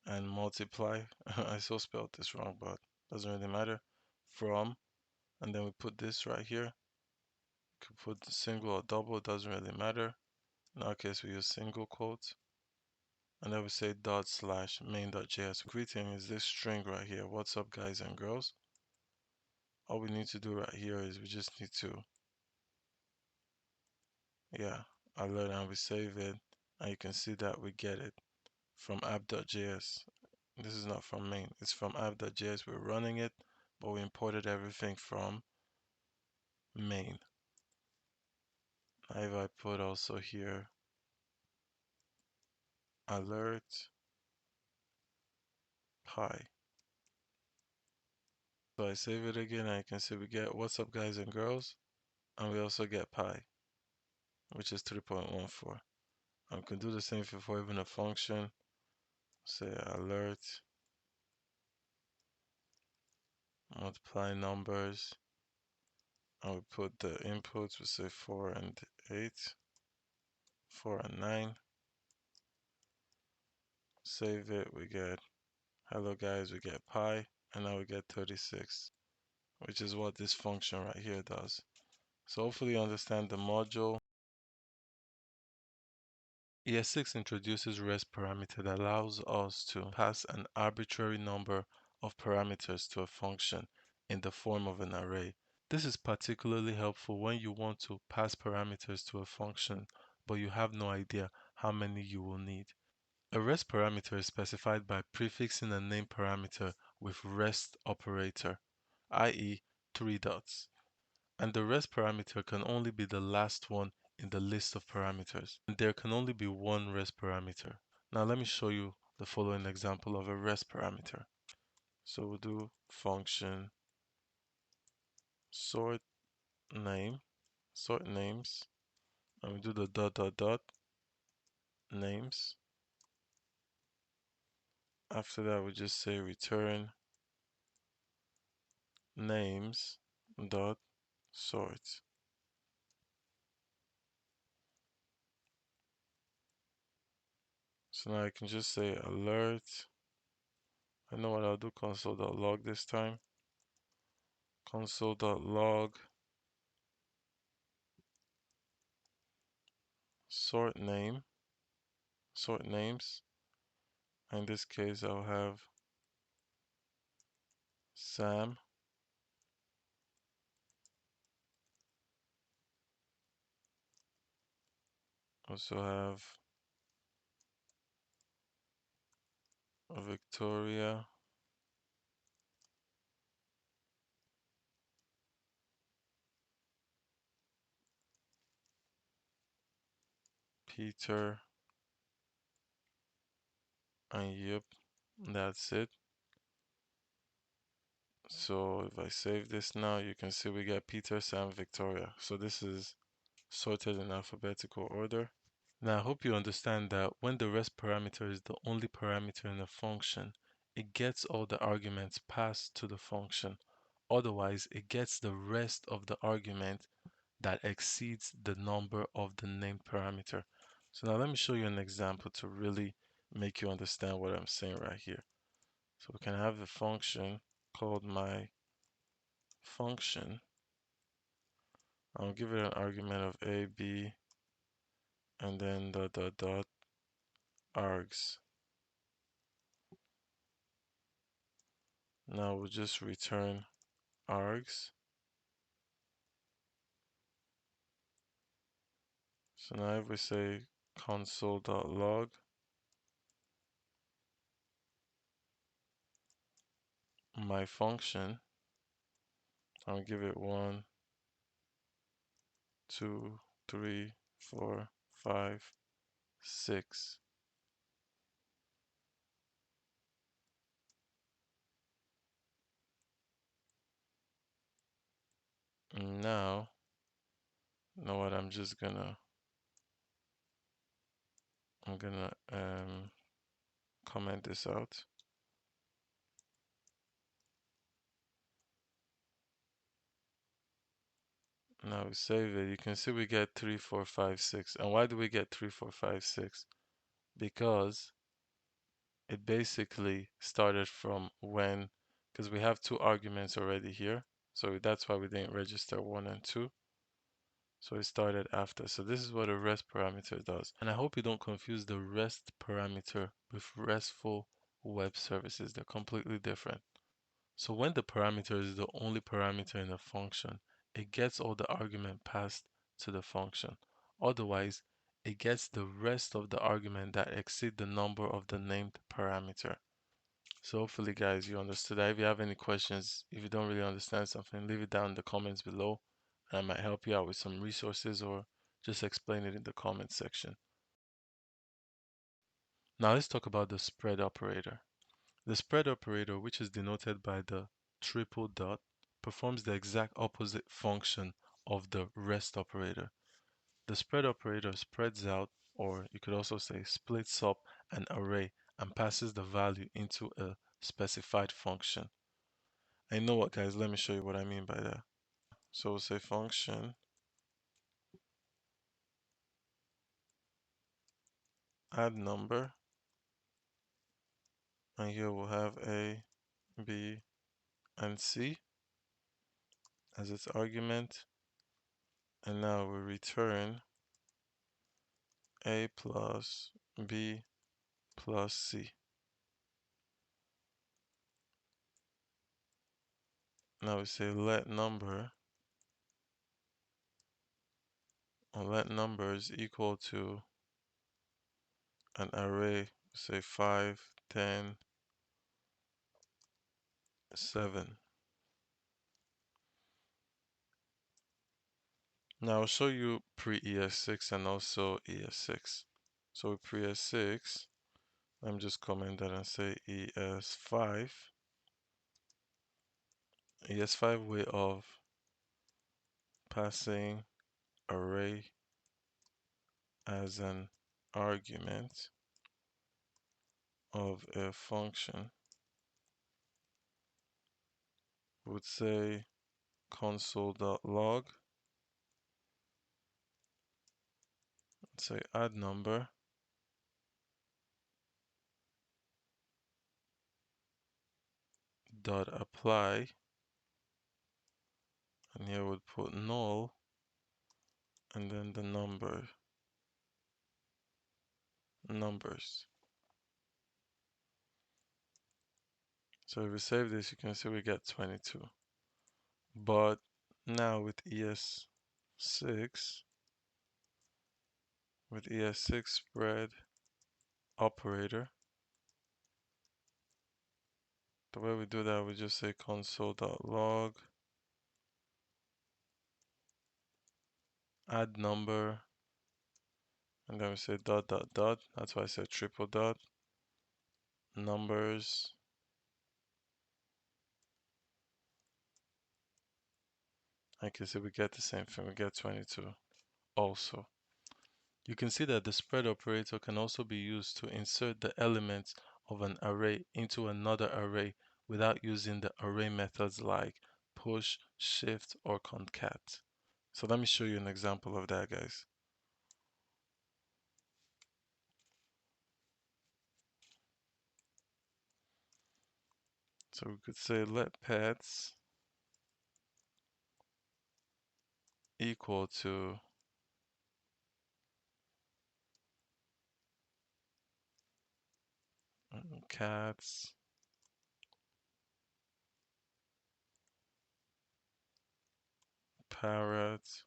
S1: and multiply. I so spelled this wrong, but doesn't really matter. From, and then we put this right here. You could put single or double, doesn't really matter. In our case, we use single quotes. And then we say dot slash main.js. Greeting is this string right here. What's up, guys and girls? all we need to do right here is we just need to, yeah, alert, and we save it. And you can see that we get it from app.js. This is not from main, it's from app.js. We're running it, but we imported everything from main. Now if I put also here alert pi. So I save it again and you can see we get what's up guys and girls, and we also get pi, which is 3.14. And we can do the same thing for even a function. Say alert multiply numbers, and we put the inputs, we say 4 and 8, 4 and 9. Save it, we get hello guys, we get pi, and now we get 36, which is what this function right here does. So hopefully you understand the module. ES6 introduces REST parameter that allows us to pass an arbitrary number of parameters to a function in the form of an array. This is particularly helpful when you want to pass parameters to a function, but you have no idea how many you will need. A REST parameter is specified by prefixing a name parameter with REST operator, i.e. three dots. And the REST parameter can only be the last one in the list of parameters. And there can only be one REST parameter. Now let me show you the following example of a REST parameter. So we'll do function sort name, sort names, and we do the dot dot dot names. After that, we just say return names dot sort. So now I can just say alert. I know what I'll do, console.log this time. Console.log sort name, sort names. In this case, I'll have Sam. Also have Victoria. Peter. And yep, that's it. So if I save this now, you can see we get Peter, Sam, Victoria. So this is sorted in alphabetical order. Now I hope you understand that when the rest parameter is the only parameter in a function, it gets all the arguments passed to the function. Otherwise, it gets the rest of the argument that exceeds the number of the named parameter. So now let me show you an example to really make you understand what I'm saying right here. So we can have a function called my function. I'll give it an argument of a, b, and then dot dot dot args. Now we'll just return args. So now if we say console.log my function, I'll give it 1, 2, 3, 4, 5, 6. And now, you know what, I'm gonna comment this out. Now we save it. You can see we get 3, 4, 5, 6. And why do we get 3, 4, 5, 6? Because it basically started from when, because we have two arguments already here. So that's why we didn't register 1 and 2. So it started after. So this is what a REST parameter does. And I hope you don't confuse the REST parameter with RESTful web services. They're completely different. So when the parameter is the only parameter in a function, it gets all the argument passed to the function. Otherwise, it gets the rest of the argument that exceed the number of the named parameter. So hopefully guys, you understood that. If you have any questions, if you don't really understand something, leave it down in the comments below and I might help you out with some resources or just explain it in the comment section. Now let's talk about the spread operator. The spread operator, which is denoted by the triple dot, performs the exact opposite function of the rest operator. The spread operator spreads out, or you could also say splits up an array and passes the value into a specified function. And you know what, guys? Let me show you what I mean by that. So we'll say function add number, and here we'll have A, B, and C as its argument. And now we return A plus B plus C. Now we say let number, or let numbers equal to an array, say 5, 10, 7. Now I'll show you pre-ES6 and also ES6. So pre-ES6, let me just comment that and say ES5. ES5 way of passing array as an argument of a function would say console.log, say add number, dot apply, and here would put null and then the numbers. So if we save this, you can see we get 22. But now with ES6, spread operator, the way we do that, we just say console.log, add number, and then we say dot dot dot. That's why I said triple dot, numbers, I can see we get the same thing, we get 22 also. You can see that the spread operator can also be used to insert the elements of an array into another array without using the array methods like push, shift, or concat. So let me show you an example of that, guys. So we could say let pets equal to cats, parrot,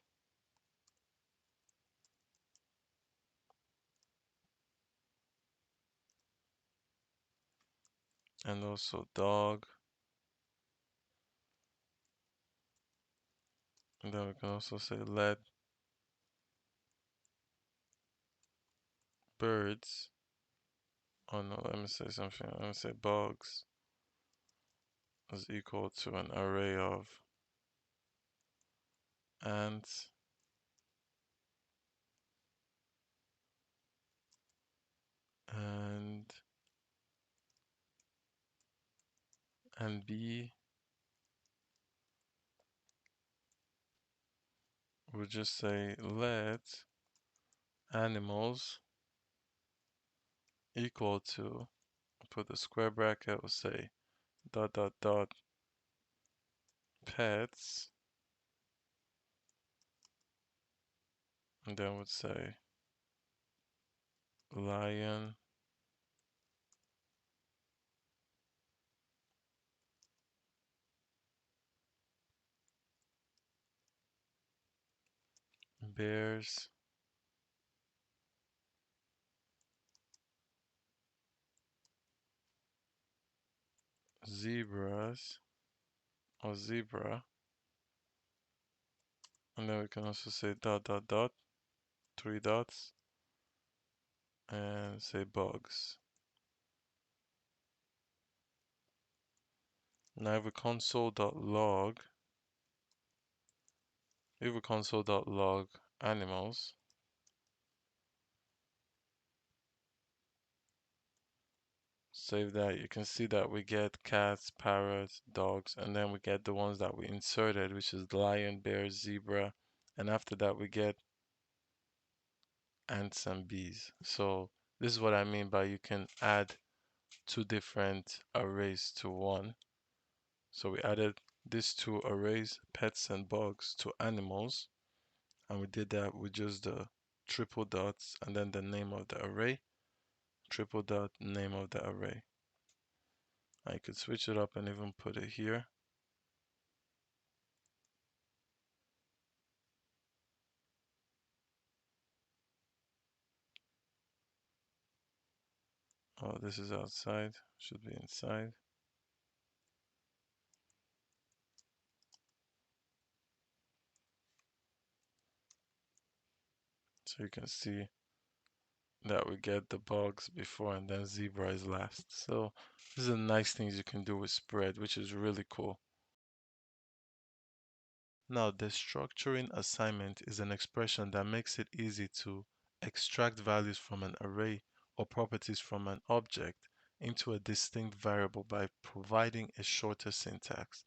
S1: and also dog. And then we can also say let birds, oh no, let me say something, let me say bugs is equal to an array of ants, and B would just say let animals equal to, put the square bracket, will say dot dot dot pets, and then would say lion, bears, zebras, or zebra, and then we can also say dot dot dot, 3 dots, and say bugs. Now if we console.log, animals, save that, you can see that we get cats, parrots, dogs, and then we get the ones that we inserted, which is lion, bear, zebra, and after that we get ants and bees. So this is what I mean by you can add two different arrays to one. So we added these two arrays, pets and bugs, to animals, and we did that with just the triple dots and then the name of the array, triple dot, name of the array. I could switch it up and even put it here. Oh, this is outside, should be inside. So you can see that we get the bugs before and then zebra is last. So these are nice things you can do with spread, which is really cool. Now, the structuring assignment is an expression that makes it easy to extract values from an array or properties from an object into a distinct variable by providing a shorter syntax.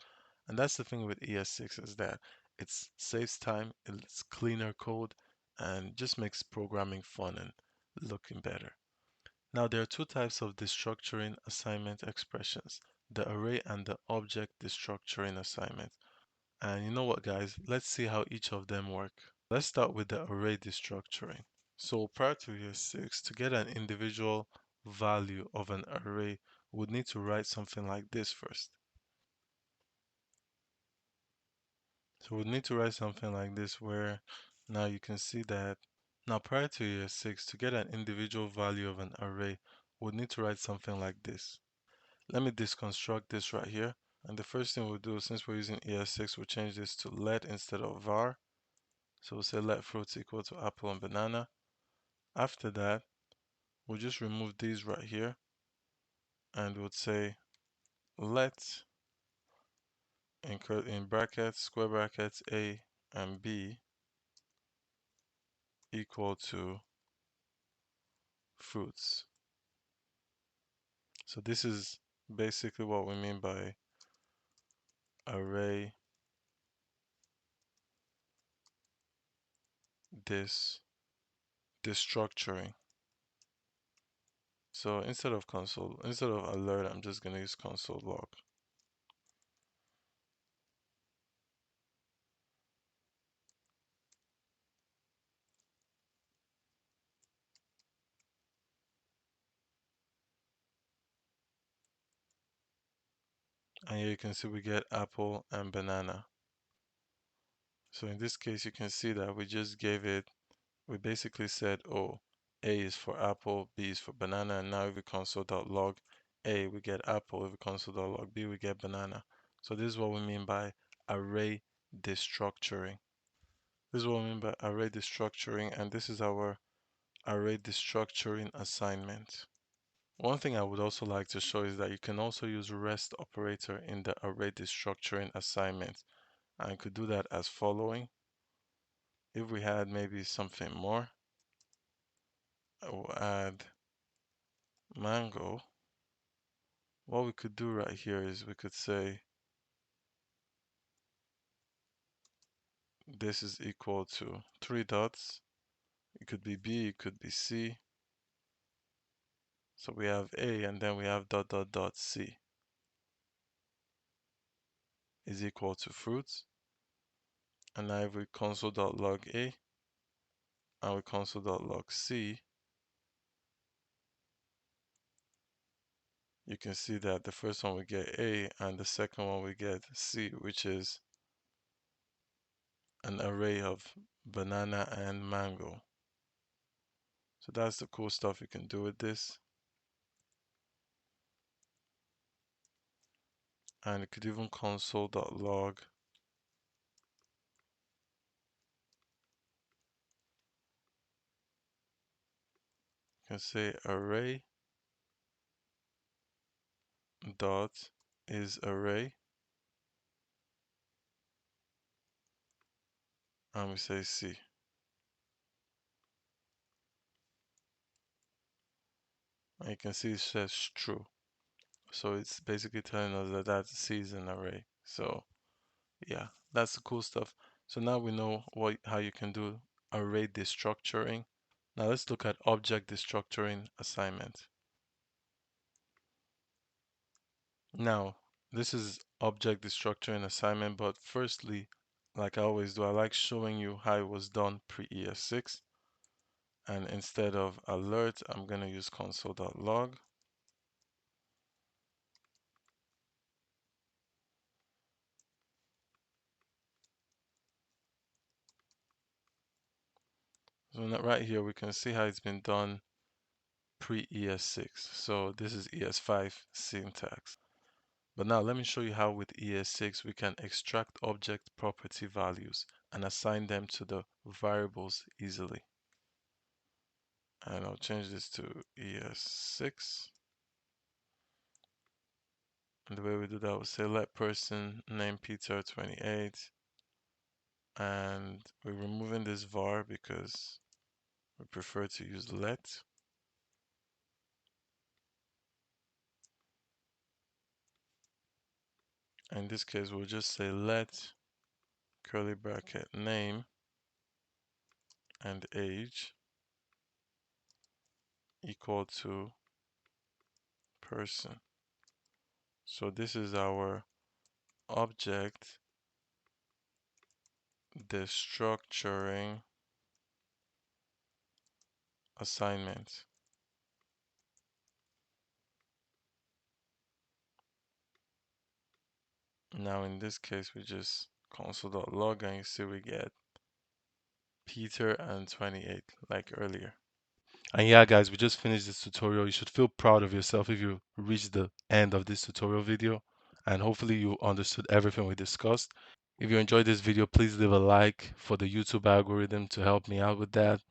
S1: And that's the thing with ES6 is that it saves time, it's cleaner code, and just makes programming fun and looking better. Now, there are two types of destructuring assignment expressions, the array and the object destructuring assignment. And you know what, guys? Let's see how each of them work. Let's start with the array destructuring. So prior to year 6, to get an individual value of an array, we would need to write something like this first. So we'd need to write something like this where now you can see that now prior to year 6, to get an individual value of an array, we'd need to write something like this. Let me deconstruct this right here. And the first thing we'll do, since we're using ES6, we'll change this to let instead of var. So we'll say let fruits equal to apple and banana. After that, we'll just remove these right here and we'll say let in brackets, square brackets, A and B equal to fruits. So this is basically what we mean by array destructuring. So instead of alert, I'm just gonna use console log. And here you can see we get apple and banana. So in this case, you can see that we just gave it, we basically said, oh, A is for apple, B is for banana, and now if we console.log A, we get apple. If we console.log B, we get banana. So this is what we mean by array destructuring. This is what we mean by array destructuring, and this is our array destructuring assignment. One thing I would also like to show is that you can also use REST operator in the array destructuring assignment. And you could do that as following. If we had maybe something more, I will add mango. What we could do right here is we could say this is equal to 3 dots. It could be B, it could be C. So we have A and then we have dot dot dot C is equal to fruits. And now if we console.log A and we console.log C, you can see that the first one we get A and the second one we get C, which is an array of banana and mango. So that's the cool stuff you can do with this. And you could even console.log. You can say array dot is array, and we say C. And you can see it says true. So it's basically telling us that that C is an array. So yeah, that's the cool stuff. So now we know how you can do array destructuring. Now let's look at object destructuring assignment. Now, this is object destructuring assignment, but firstly, like I always do, I like showing you how it was done pre-ES6. And instead of alert, I'm going to use console.log. So right here, we can see how it's been done pre-ES6. So this is ES5 syntax. But now let me show you how with ES6 we can extract object property values and assign them to the variables easily. And I'll change this to ES6. And the way we do that, we'll say let person name Peter 28. And we're removing this var because we prefer to use let. In this case, we'll just say let curly bracket name and age equal to person. So this is our object destructuring assignment. Now in this case, we just console.log and you see we get Peter and 28 like earlier. And yeah, guys, we just finished this tutorial. You should feel proud of yourself if you reached the end of this tutorial video. And hopefully you understood everything we discussed. If you enjoyed this video, please leave a like for the YouTube algorithm to help me out with that.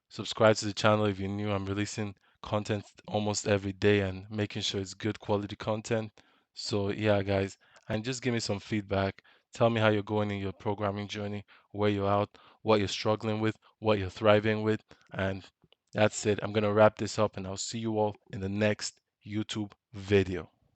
S1: Subscribe to the channel if you're new. I'm releasing content almost every day and making sure it's good quality content. So yeah, guys, and just give me some feedback. Tell me how you're going in your programming journey, where you're out, what you're struggling with, what you're thriving with, and that's it. I'm gonna wrap this up and I'll see you all in the next YouTube video.